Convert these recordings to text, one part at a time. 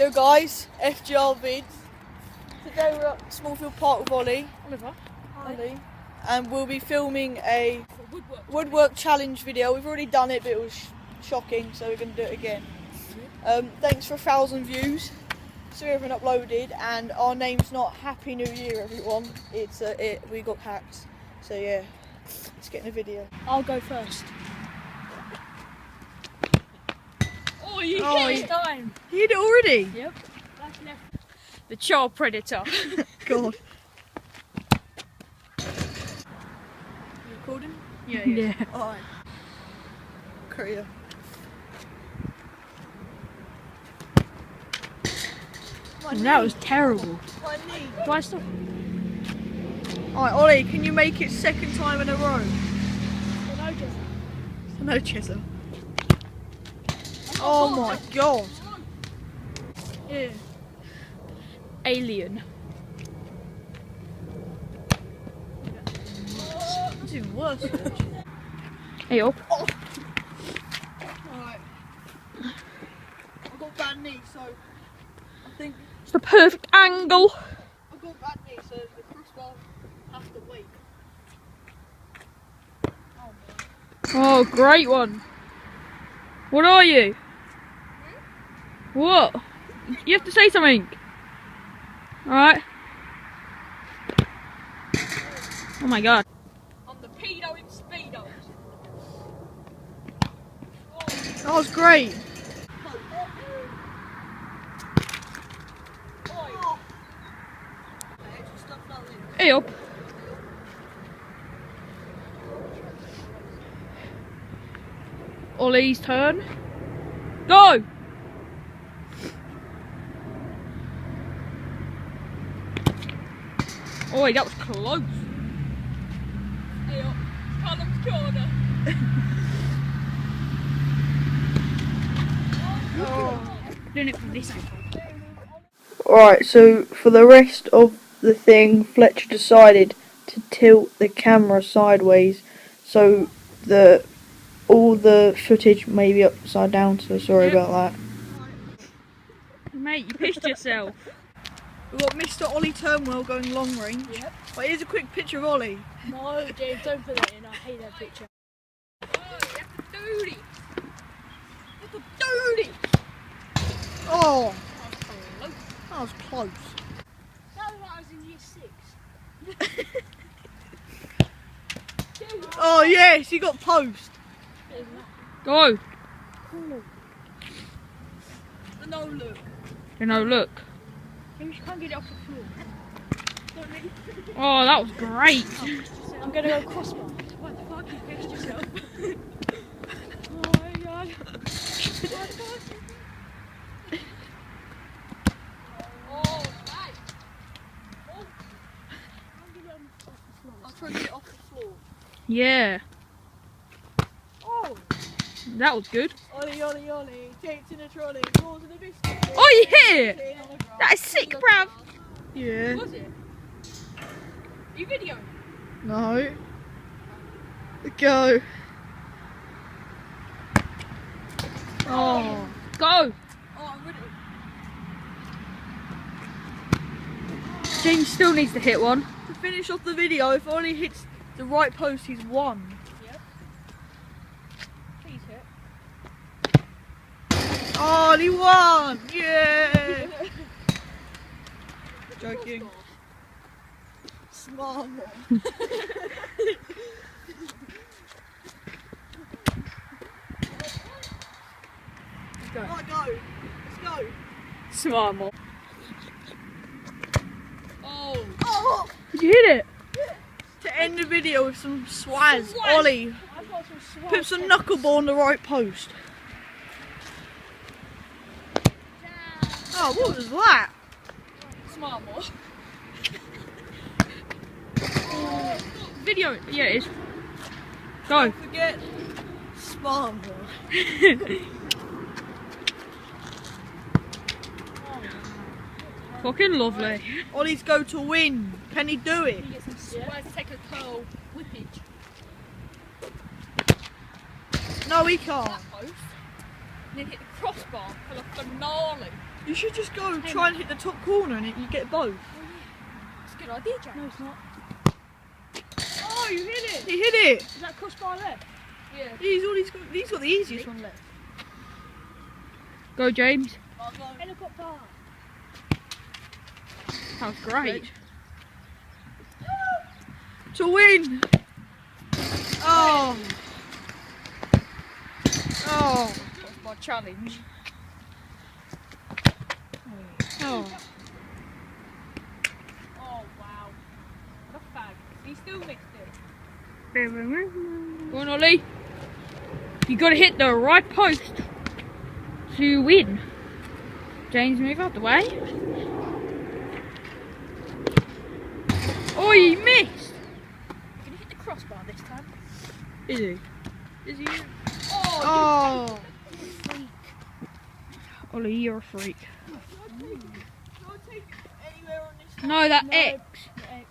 Yo guys, FGR vids. Today we're at Smallfield Park with Ollie. Oliver. Hi. Ollie. And we'll be filming a woodwork challenge video. We've already done it, but it was shocking, so we're going to do it again. Thanks for 1,000 views. So we haven't uploaded, and our name's not Happy New Year, everyone. It's we got hacked. So yeah, let's get in the video. I'll go first. Oh, you hit it time. You hit it already? Yep. The child predator. God. You recording? Yeah. Alright. Korea. That was terrible. My knee. Do I stop? Alright, Ollie, can you make it second time in a row? No, Jessa. Oh my god. Yeah. Alien. That's even worse. Hey up. Oh. Alright. I've got bad knee, so I think It's the perfect angle. I've got bad knee, so the crossbar has to wait. Oh, great one. What are you? What? You have to say something. Alright. Oh my god. I'm the pedo in speedos. That was great. Hey up. Ollie's turn. Go! Oh wait, that was close. Hey up, Callum's corner. Doing it from this angle. Alright, so for the rest of the thing, Fletcher decided to tilt the camera sideways, so all the footage may be upside down, so sorry about that. Mate, you pissed yourself. We've got Mr. Ollie Turnwell going long range. Yep. But here's a quick picture of Ollie. No, James, don't put that in. I hate that picture. Oh, you have to do this. You have to do this. Oh, that was close. That was when I was in year 6. Oh yes, you got post. Go! No look. No, look. Maybe you can't get it off the floor. Oh, that was great. I'm gonna go crossbar. What the fuck? You pissed yourself. Oh my god. Oh, nice. Oh. I'll try to get it off the floor. Yeah. Oh. That was good. Ollie, Ollie, Ollie. Takes in a trolley. Rolls in a biscuit. Oh, you hit it! That is sick, bruv. Yeah. Was it? You videoing? No. Go. Oh. Go! Oh, I'm ready. James still needs to hit one. To finish off the video, if Ollie hits the right post, he's won. Yep. Please hit. Oh, he won! Yeah! Joking. Smart one. Let's go. Right, go. Let's go. Smart more. Oh. Oh. Did you hit it? To end the video with some swaz, Ollie, I've got some swag. put some knuckleball on the right post. Oh, what was that? Smart more. Video. Yeah, it is. Go. Don't forget, smart one. Fucking lovely. Ollie's go to win. Can he do it? Get some swag, take a curl, whippage. No, he can't. That post. And then hit the crossbar for the finale. You should just go try and hit the top corner and you get both. It's a good idea, Jack. No, it's not. Oh, you hit it! He hit it! Is that crossbar left? Yeah. He's got the easiest one left. Go, James. Helicopter! That was great. To win! Oh! Oh! That's my challenge. Oh! Oh, wow. What a fag. He still missed it. Go on, Ollie. You got to hit the right post to win. James, move out the way. Oh, he missed. Can you hit the crossbar this time? Is he? Is he? Oh! Ollie, you're a freak. Can I take anywhere on this? No, that No. X. The X.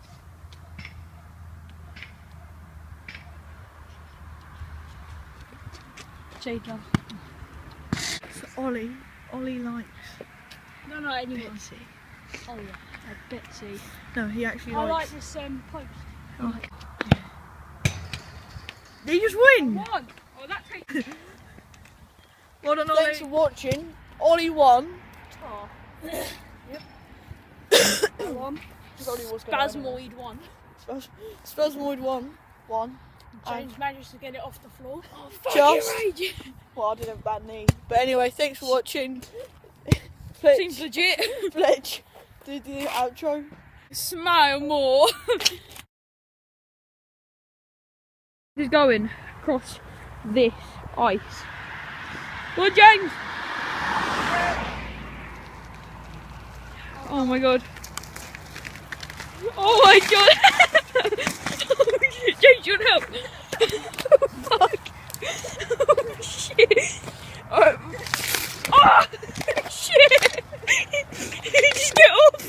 Jada. Ollie likes No, no, anyone. Betsy. Oh, yeah. Betsy. No, he actually I like likes. this post. Okay. Did you just win? One! Oh, that takes. Well done, Ollie. Thanks for watching. Ollie won. Oh. Ollie was going Spasmoid one. Spasmoid won. James managed to get it off the floor. Just. Well, I did have a bad knee. But anyway, thanks for watching. Seems legit. Fletch, do the outro. Smile more. He's going across this ice. Go on, James. Oh my god. Oh my god. Oh shit, James, you want help? Oh fuck. Oh shit. Oh shit. Just get off.